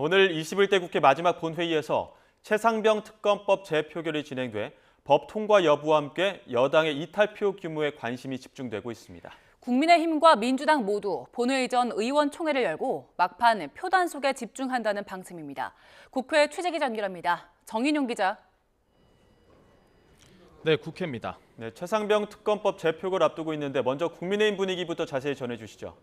오늘 21대 국회 마지막 본회의에서 최상병 특검법 재표결이 진행돼 법 통과 여부와 함께 여당의 이탈표 규모에 관심이 집중되고 있습니다. 국민의힘과 민주당 모두 본회의 전 의원총회를 열고 막판 표단속에 집중한다는 방침입니다. 국회 취재기 연결합니다. 정인용 기자. 네, 국회입니다. 네, 최상병 특검법 재표결 앞두고 있는데 먼저 국민의힘 분위기부터 자세히 전해주시죠.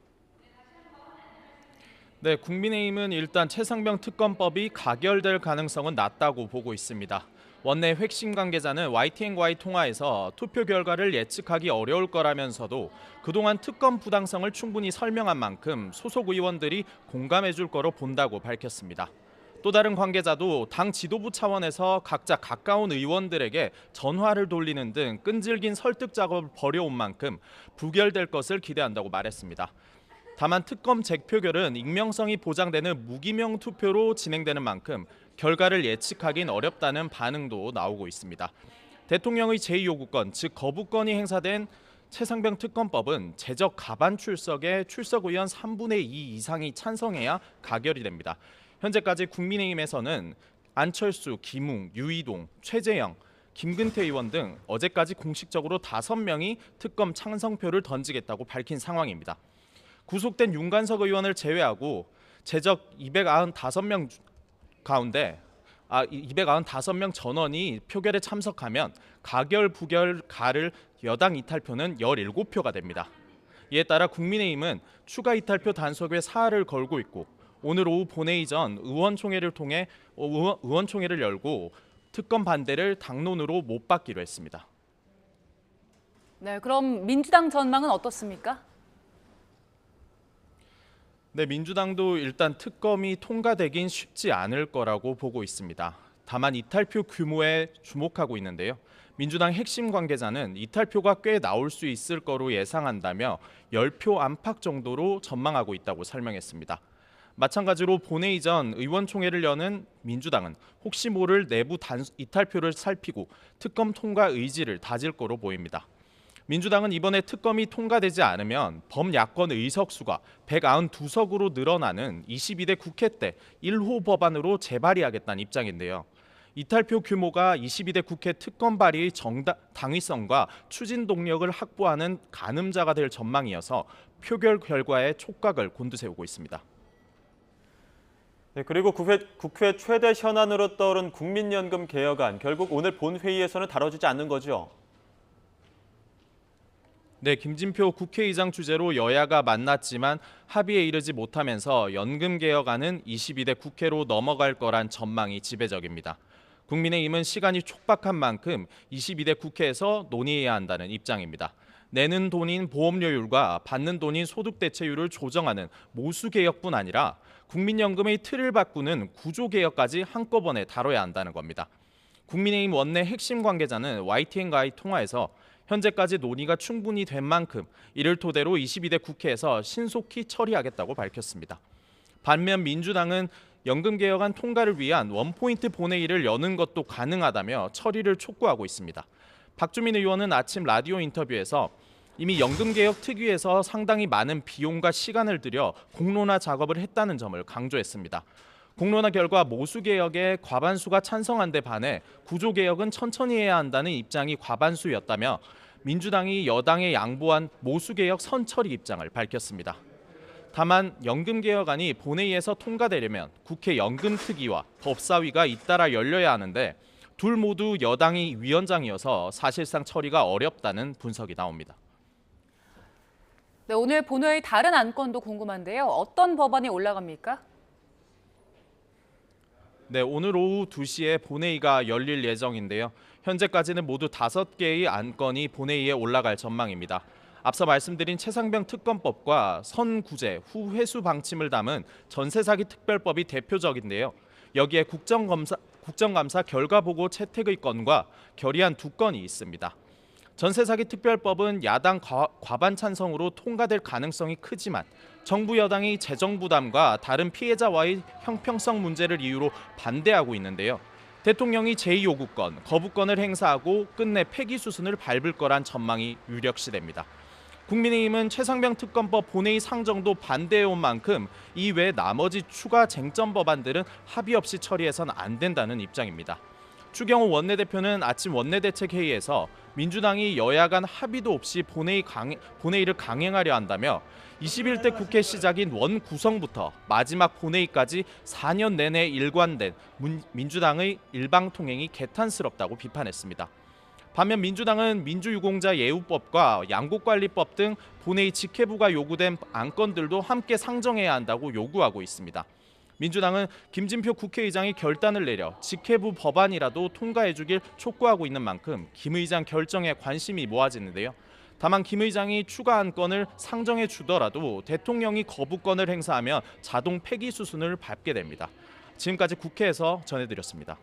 네, 국민의힘은 일단 최상병 특검법이 가결될 가능성은 낮다고 보고 있습니다. 원내 핵심 관계자는 YTN과의 통화에서 투표 결과를 예측하기 어려울 거라면서도 그동안 특검 부당성을 충분히 설명한 만큼 소속 의원들이 공감해 줄 거로 본다고 밝혔습니다. 또 다른 관계자도 당 지도부 차원에서 각자 가까운 의원들에게 전화를 돌리는 등 끈질긴 설득 작업을 벌여온 만큼 부결될 것을 기대한다고 말했습니다. 다만 특검 재표결은 익명성이 보장되는 무기명 투표로 진행되는 만큼 결과를 예측하긴 어렵다는 반응도 나오고 있습니다. 대통령의 제2요구권, 즉 거부권이 행사된 최상병 특검법은 제적 가반 출석에 출석 의원 3분의 2 이상이 찬성해야 가결이 됩니다. 현재까지 국민의힘에서는 안철수, 김웅, 유이동, 최재형, 김근태 의원 등 어제까지 공식적으로 5명이 특검 찬성표를 던지겠다고 밝힌 상황입니다. 구속된 윤관석 의원을 제외하고 제적 295명 가운데 295명 전원이 표결에 참석하면 가결, 부결, 가를 여당 이탈표는 17표가 됩니다. 이에 따라 국민의힘은 추가 이탈표 단속에 사활을 걸고 있고 오늘 오후 본회의 전 의원총회를 통해 의원총회를 열고 특검 반대를 당론으로 못 받기로 했습니다. 네, 그럼 민주당 전망은 어떻습니까? 네, 민주당도 일단 특검이 통과되긴 쉽지 않을 거라고 보고 있습니다. 다만 이탈표 규모에 주목하고 있는데요. 민주당 핵심 관계자는 이탈표가 꽤 나올 수 있을 거로 예상한다며 10표 안팎 정도로 전망하고 있다고 설명했습니다. 마찬가지로 본회의 전 의원총회를 여는 민주당은 혹시 모를 내부 이탈표를 살피고 특검 통과 의지를 다질 거로 보입니다. 민주당은 이번에 특검이 통과되지 않으면 범야권 의석수가 192석으로 늘어나는 22대 국회 때 1호 법안으로 재발의하겠다는 입장인데요. 이탈표 규모가 22대 국회 특검 발의의 당위성과 추진 동력을 확보하는 가늠자가 될 전망이어서 표결 결과에 촉각을 곤두세우고 있습니다. 네, 그리고 국회 최대 현안으로 떠오른 국민연금 개혁안, 결국 오늘 본회의에서는 다뤄지지 않는 거죠? 네, 김진표 국회의장 주재로 여야가 만났지만 합의에 이르지 못하면서 연금 개혁안은 22대 국회로 넘어갈 거란 전망이 지배적입니다. 국민의힘은 시간이 촉박한 만큼 22대 국회에서 논의해야 한다는 입장입니다. 내는 돈인 보험료율과 받는 돈인 소득대체율을 조정하는 모수개혁뿐 아니라 국민연금의 틀을 바꾸는 구조개혁까지 한꺼번에 다뤄야 한다는 겁니다. 국민의힘 원내 핵심 관계자는 YTN과의 통화에서 현재까지 논의가 충분히 된 만큼 이를 토대로 22대 국회에서 신속히 처리하겠다고 밝혔습니다. 반면 민주당은 연금개혁안 통과를 위한 원포인트 본회의를 여는 것도 가능하다며 처리를 촉구하고 있습니다. 박주민 의원은 아침 라디오 인터뷰에서 이미 연금개혁 특위에서 상당히 많은 비용과 시간을 들여 공론화 작업을 했다는 점을 강조했습니다. 공론화 결과 모수개혁에 과반수가 찬성한 데 반해 구조개혁은 천천히 해야 한다는 입장이 과반수였다며 민주당이 여당에 양보한 모수개혁 선처리 입장을 밝혔습니다. 다만 연금개혁안이 본회의에서 통과되려면 국회 연금특위와 법사위가 잇따라 열려야 하는데 둘 모두 여당이 위원장이어서 사실상 처리가 어렵다는 분석이 나옵니다. 네, 오늘 본회의 다른 안건도 궁금한데요. 어떤 법안이 올라갑니까? 네, 오늘 오후 2시에 본회의가 열릴 예정인데요. 현재까지는 모두 5개의 안건이 본회의에 올라갈 전망입니다. 앞서 말씀드린 최상병 특검법과 선구제, 후회수 방침을 담은 전세사기 특별법이 대표적인데요. 여기에 국정감사 결과보고 채택의 건과 결의안 2건이 있습니다. 전세사기 특별법은 야당 과반 찬성으로 통과될 가능성이 크지만 정부 여당이 재정 부담과 다른 피해자와의 형평성 문제를 이유로 반대하고 있는데요. 대통령이 제2요구권, 거부권을 행사하고 끝내 폐기 수순을 밟을 거란 전망이 유력시됩니다. 국민의힘은 최상병 특검법 본회의 상정도 반대해온 만큼 이외 나머지 추가 쟁점 법안들은 합의 없이 처리해선 안 된다는 입장입니다. 추경호 원내대표는 아침 원내대책회의에서 민주당이 여야 간 합의도 없이 본회의를 강행하려 한다며 21대 국회 시작인 원 구성부터 마지막 본회의까지 4년 내내 일관된 민주당의 일방통행이 개탄스럽다고 비판했습니다. 반면 민주당은 민주유공자 예우법과 양국관리법 등 본회의 직회부가 요구된 안건들도 함께 상정해야 한다고 요구하고 있습니다. 민주당은 김진표 국회의장이 결단을 내려 직회부 법안이라도 통과해주길 촉구하고 있는 만큼 김 의장 결정에 관심이 모아지는데요. 다만 김 의장이 추가 안건을 상정해 주더라도 대통령이 거부권을 행사하면 자동 폐기 수순을 밟게 됩니다. 지금까지 국회에서 전해드렸습니다.